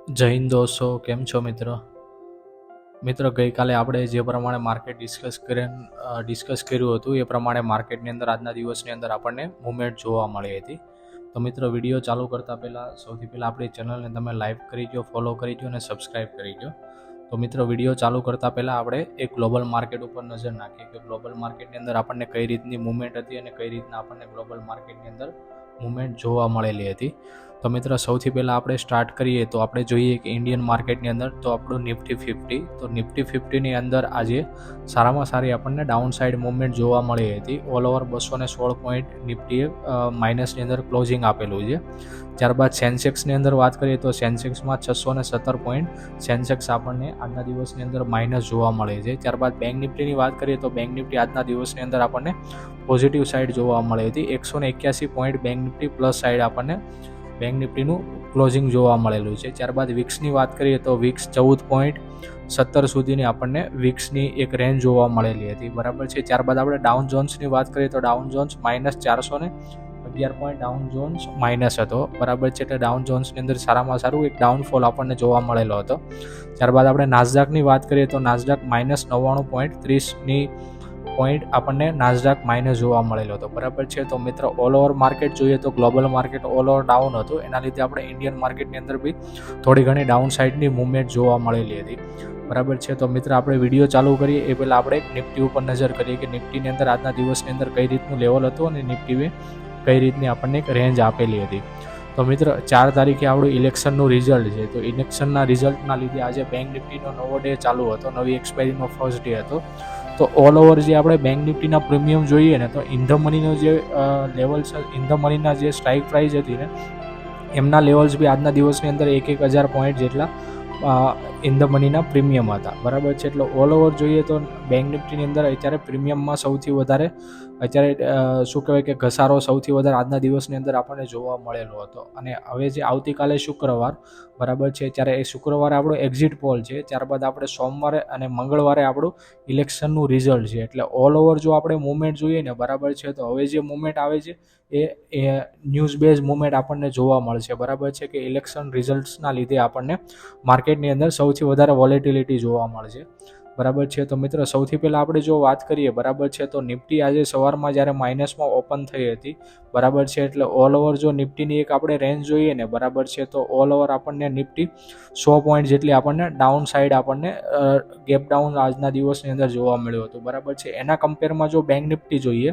જય હિન્દ દોસ્તો, કેમ છો મિત્રો ગઈકાલે આપણે જે પ્રમાણે માર્કેટ ડિસ્કસ કર્યું હતું એ પ્રમાણે માર્કેટની અંદર આજના દિવસની અંદર આપણને મુવમેન્ટ જોવા મળી હતી. તો મિત્રો વિડીયો ચાલુ કરતાં પહેલાં સૌથી પહેલાં આપણી ચેનલને તમે લાઈક કરી દો, ફોલો કરી દો અને સબસ્ક્રાઈબ કરી દો. તો મિત્રો વિડીયો ચાલુ કરતાં પહેલાં આપણે એક ગ્લોબલ માર્કેટ ઉપર નજર નાખીએ કે ગ્લોબલ માર્કેટની અંદર આપણને કઈ રીતની મુવમેન્ટ હતી અને કઈ રીતના આપણને ગ્લોબલ માર્કેટની અંદર મુવમેન્ટ જોવા મળેલી હતી. તો મિત્રો સૌથી પહેલાં આપણે સ્ટાર્ટ કરીએ તો આપણે જોઈએ કે ઇન્ડિયન માર્કેટની અંદર તો આપણું નિફ્ટી 50, તો નિફ્ટી 50ની અંદર આજે સારામાં સારી આપણને ડાઉન સાઇડ મુવમેન્ટ જોવા મળી હતી. ઓલ ઓવર 216 પોઈન્ટ નિફ્ટીએ માઇનસની અંદર ક્લોઝિંગ આપેલું છે. ત્યારબાદ સેન્સેક્સની અંદર વાત કરીએ તો સેન્સેક્સમાં 617 પોઈન્ટ સેન્સેક્સ આપણને આજના દિવસની અંદર માઇનસ જોવા મળે છે. ત્યારબાદ બેંક નિફ્ટીની વાત કરીએ તો બેંક નિફ્ટી આજના દિવસની અંદર આપણને પોઝિટિવ સાઇડ જોવા મળી હતી. 181 point bank Nifty plus side આપણને બેંક નિફ્ટીનું ક્લોઝિંગ જોવા મળેલું છે. ત્યારબાદ વિક્સની વાત કરીએ તો વિક્સ 14.17 સુધીની આપણને વિક્સની એક રેન્જ જોવા મળેલી હતી, બરાબર છે. ત્યારબાદ આપણે ડાઉન જોન્સની વાત કરીએ તો down Jones -411 point down Jones minus હતો, બરાબર છે. એટલે ડાઉન જોન્સની અંદર સારામાં સારું એક ડાઉનફોલ આપણને જોવા મળેલો હતો. ત્યારબાદ આપણે નાસ્ડાકની વાત કરીએ તો નાસ્ડાક -99.30ની પોઈન્ટ આપણને નાસ્ડાક માઇનસ જોવા મળેલો હતો, બરાબર છે. તો મિત્રો ઓલ ઓવર માર્કેટ જોઈએ તો global market all over down હતું. એના લીધે આપણે ઇન્ડિયન માર્કેટની અંદર બી થોડી ઘણી ડાઉન સાઇડની મૂવમેન્ટ જોવા મળેલી હતી, બરાબર છે. તો મિત્રો આપણે વિડીયો ચાલુ કરીએ એ પહેલાં આપણે નિફ્ટી ઉપર નજર કરીએ કે નિફ્ટીની અંદર આજના દિવસની અંદર કઈ રીતનું લેવલ હતું અને નિફ્ટીએ કઈ રીતની આપણને એક રેન્જ આપેલી હતી. તો મિત્ર 4 તારીખે આપણું ઇલેક્શનનું રિઝલ્ટ છે. તો ઇલેક્શનના રિઝલ્ટના લીધે આજે બેંક નિફ્ટીનો નવો ડે ચાલુ હતો, નવી એક્સપાયરીનો ફર્સ્ટ ડે હતો. તો ઓલ ઓવર જે આપણે બેંક નિફ્ટીના પ્રીમિયમ જોઈએ ને તો ઇન ધ મનીનો જે લેવલ છે, ઇન ધ મનીના જે સ્ટ્રાઇક પ્રાઇસ હતી ને એમના લેવલ્સ બી આજના દિવસની અંદર 1,000 પોઈન્ટ જેટલા ઇન ધ મનીના પ્રીમિયમ હતા, બરાબર છે. એટલે ઓલ ઓવર જોઈએ તો બેંક નિફ્ટીની અંદર અત્યારે પ્રીમિયમમાં સૌથી વધારે અત્યારે શું કહેવાય કે ઘસારો સૌથી વધારે આજના દિવસની અંદર આપણને જોવા મળેલો હતો. અને હવે જે આવતીકાલે શુક્રવાર, બરાબર છે, ત્યારે એ શુક્રવારે આપણો એક્ઝિટ પોલ છે. ત્યારબાદ આપણે સોમવારે અને મંગળવારે આપણું ઇલેક્શનનું રિઝલ્ટ છે. એટલે ઓલ ઓવર જો આપણે મુવમેન્ટ જોઈએ ને, બરાબર છે, તો હવે જે મુવમેન્ટ આવે છે એ ન્યૂઝ બેઝ મુવમેન્ટ આપણને જોવા મળશે, બરાબર છે, કે ઇલેક્શન રિઝલ્ટ્સના લીધે આપણને માર્કેટની અંદર સૌથી વધારે વોલેટિલિટી જોવા મળશે, બરાબર છે. તો મિત્રો સૌથી પહેલાં આપણે જો વાત કરીએ, બરાબર છે, તો નિફ્ટી આજે સવારમાં જ્યારે માઇનસમાં ઓપન થઈ હતી, બરાબર છે, એટલે ઓલ ઓવર જો નિફ્ટીની એક આપણે રેન્જ જોઈએ ને, બરાબર છે, તો ઓલ ઓવર આપણને નિફ્ટી 100 પોઈન્ટ જેટલી આપણને ડાઉન સાઇડ આપણને ગેપ ડાઉન આજના દિવસની અંદર જોવા મળ્યું હતું, બરાબર છે. એના કમ્પેરમાં જો બેંક નિફ્ટી જોઈએ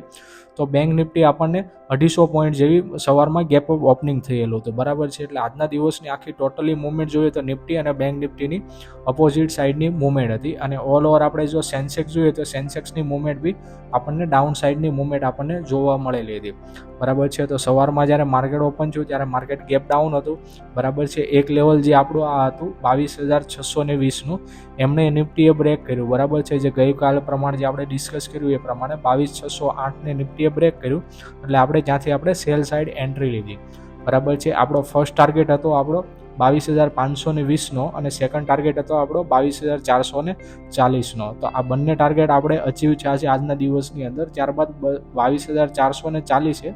તો બેંક નિફ્ટી આપણને 250 પોઈન્ટ જેવી સવારમાં ગેપ અપ ઓપનિંગ થયેલું હતું, બરાબર છે. એટલે આજના દિવસની આખી ટોટલી મુવમેન્ટ જોઈએ તો નિફ્ટી અને બેંક નિફ્ટીની અપોઝિટ સાઇડની મુવમેન્ટ હતી. અને ઓલ ઓવર આપણે જો સેન્સેક્સ જોઈએ તો સેન્સેક્સની મુવમેન્ટ બી આપણને ડાઉન સાઇડની મુવમેન્ટ આપણને જોવા મળેલી હતી, બરાબર છે. તો સવારમાં જ્યારે માર્કેટ ઓપન થયું ત્યારે માર્કેટ ગેપ ડાઉન હતું, બરાબર છે. એક લેવલ જે આપણું આ હતું 22,620નું, એમણે નિફ્ટીએ બ્રેક કર્યું, બરાબર છે. જે ગઈકાલ પ્રમાણે જે આપણે ડિસ્કસ કર્યું એ પ્રમાણે 22,608ને નિફ્ટીએ બ્રેક કર્યું, એટલે આપણે ત્યાંથી આપણે સેલ સાઇડ એન્ટ્રી લીધી, બરાબર છે. આપણો ફર્સ્ટ ટાર્ગેટ હતો આપણો 22,520નો અને સેકન્ડ ટાર્ગેટ હતો આપણો 22,440નો. તો આ બંને ટાર્ગેટ આપણે અચીવ થયા છે આજના દિવસની અંદર. ત્યારબાદ 22,440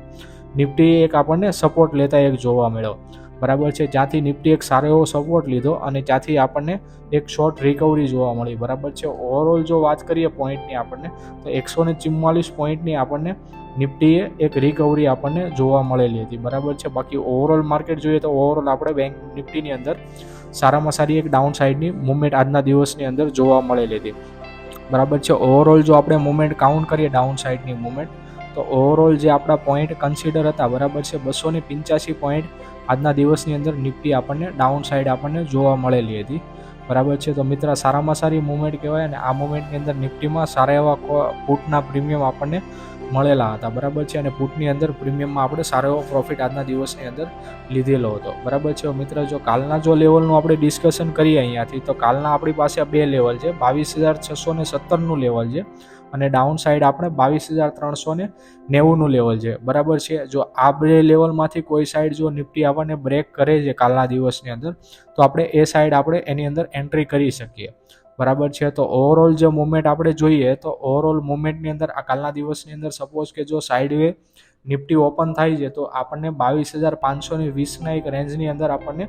નિફ્ટીએ એક આપણને સપોર્ટ લેતા એક જોવા મળ્યો, બરાબર છે. જ્યાંથી નિફ્ટી એક સારો એવો સપોર્ટ લીધો અને ત્યાંથી આપણને એક શોર્ટ રિકવરી જોવા મળી, બરાબર છે. ઓવરઓલ જો વાત કરીએ પોઈન્ટની આપણને તો 144 પોઈન્ટની આપણને નિફ્ટીએ એક રિકવરી આપણને જોવા મળેલી હતી, બરાબર છે. બાકી ઓવરઓલ માર્કેટ જોઈએ તો ઓવરઓલ આપણે બેંક નિફ્ટીની અંદર સારામાં સારી એક ડાઉન સાઇડની મુવમેન્ટ આજના દિવસની અંદર જોવા મળેલી હતી, બરાબર છે. ઓવરઓલ જો આપણે મુવમેન્ટ કાઉન્ટ કરીએ ડાઉન સાઇડની મુવમેન્ટ તો ઓવરઓલ જે આપણા પોઈન્ટ કન્સિડર હતા, બરાબર છે, 285 પોઈન્ટ આજના દિવસની અંદર નિફ્ટી આપણને ડાઉન સાઇડ આપણને જોવા મળેલી હતી, બરાબર છે. તો મિત્ર સારામાં સારી મુવમેન્ટ કહેવાય અને આ મુવમેન્ટની અંદર નિફ્ટીમાં સારા એવા પુટના પ્રીમિયમ આપણને મળેલા હતા, બરાબર છે. અને પુટની અંદર પ્રીમિયમમાં આપણે સારો એવો પ્રોફિટ આજના દિવસની અંદર લીધેલો હતો, બરાબર છે. મિત્ર જો કાલના જો લેવલનું આપણે ડિસ્કશન કરીએ અહીંયાથી તો કાલના આપણી પાસે 2 લેવલ છે. 22,617નું લેવલ છે અને ડાઉન સાઇડ આપણે 22,390નું લેવલ છે, બરાબર છે. જો આ 2 લેવલમાંથી કોઈ સાઇડ જો નિફ્ટી આપણને બ્રેક કરે છે કાલના દિવસની અંદર તો આપણે એ સાઇડ આપણે એની અંદર એન્ટ્રી કરી શકીએ, બરાબર છે. તો ઓવરઓલ જે મુવમેન્ટ આપણે જોઈએ તો ઓવરઓલ મુવમેન્ટની અંદર આ કાલના દિવસની અંદર સપોઝ કે જો સાઇડ વે નિફ્ટી ઓપન થાય છે તો આપણને 22,520ના એક રેન્જની અંદર આપણને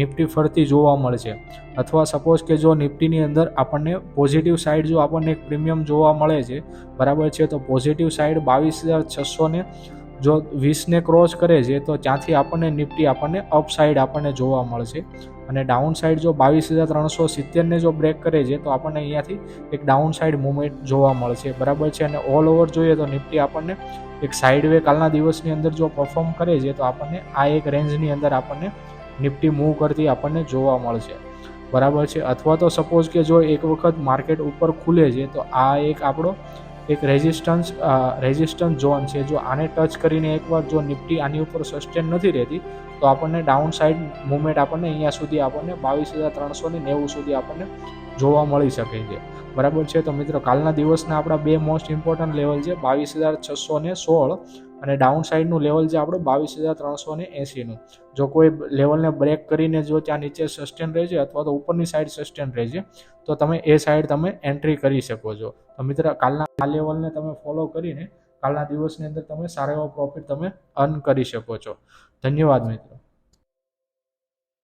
નિફ્ટી ફરતી જોવા મળશે. અથવા સપોઝ કે જો નિફ્ટીની અંદર આપણને પોઝિટિવ સાઇડ જો આપણને એક પ્રીમિયમ જોવા મળે છે, બરાબર છે, તો પોઝિટિવ સાઇડ 22,600 જો 20ને ક્રોસ કરે છે તો ત્યાંથી આપણને નિફ્ટી આપણને અપ સાઇડ આપણને જોવા મળશે. અને ડાઉન સાઇડ જો 22,370ને જો બ્રેક કરે છે તો આપણને અહીંયાથી એક ડાઉન સાઇડ મૂવમેન્ટ જોવા મળશે, બરાબર છે. અને ઓલ ઓવર જોઈએ તો નિફ્ટી આપણને એક સાઇડ વે કાલના દિવસની અંદર જો પરફોર્મ કરે છે તો આપણને આ એક રેન્જની અંદર આપણને નિફ્ટી મૂવ કરતી આપણને જોવા મળશે, બરાબર છે. અથવા તો સપોઝ કે જો એક વખત માર્કેટ ઉપર ખુલે છે તો આ એક આપણો એક રેઝિસ્ટન્સ ઝોન છે. જો આને ટચ કરીને એકવાર જો નિફ્ટી આની ઉપર સસ્ટેન નથી રહેતી તો આપણને ડાઉન સાઇડ મૂવમેન્ટ આપણને અહીંયા સુધી આપણને 22,390 સુધી આપણને જોવા મળી શકે છે, બરાબર છે. તો મિત્રો કાલના દિવસના આપણા બે મોસ્ટ ઇમ્પોર્ટન્ટ લેવલ છે 22,616 અને ડાઉન સાઇડનું લેવલ છે આપણું 22,380નું. જો કોઈ લેવલને બ્રેક કરીને જો ત્યાં નીચે સસ્ટેન રહે છે અથવા તો ઉપરની સાઇડ સસ્ટેન રહે છે તો તમે એ સાઇડ તમે એન્ટ્રી કરી શકો છો. તો મિત્ર કાલના આ લેવલને તમે ફોલો કરીને કાલના દિવસની અંદર તમે સારો એવો પ્રોફિટ તમે અર્ન કરી શકો છો. ધન્યવાદ મિત્રો.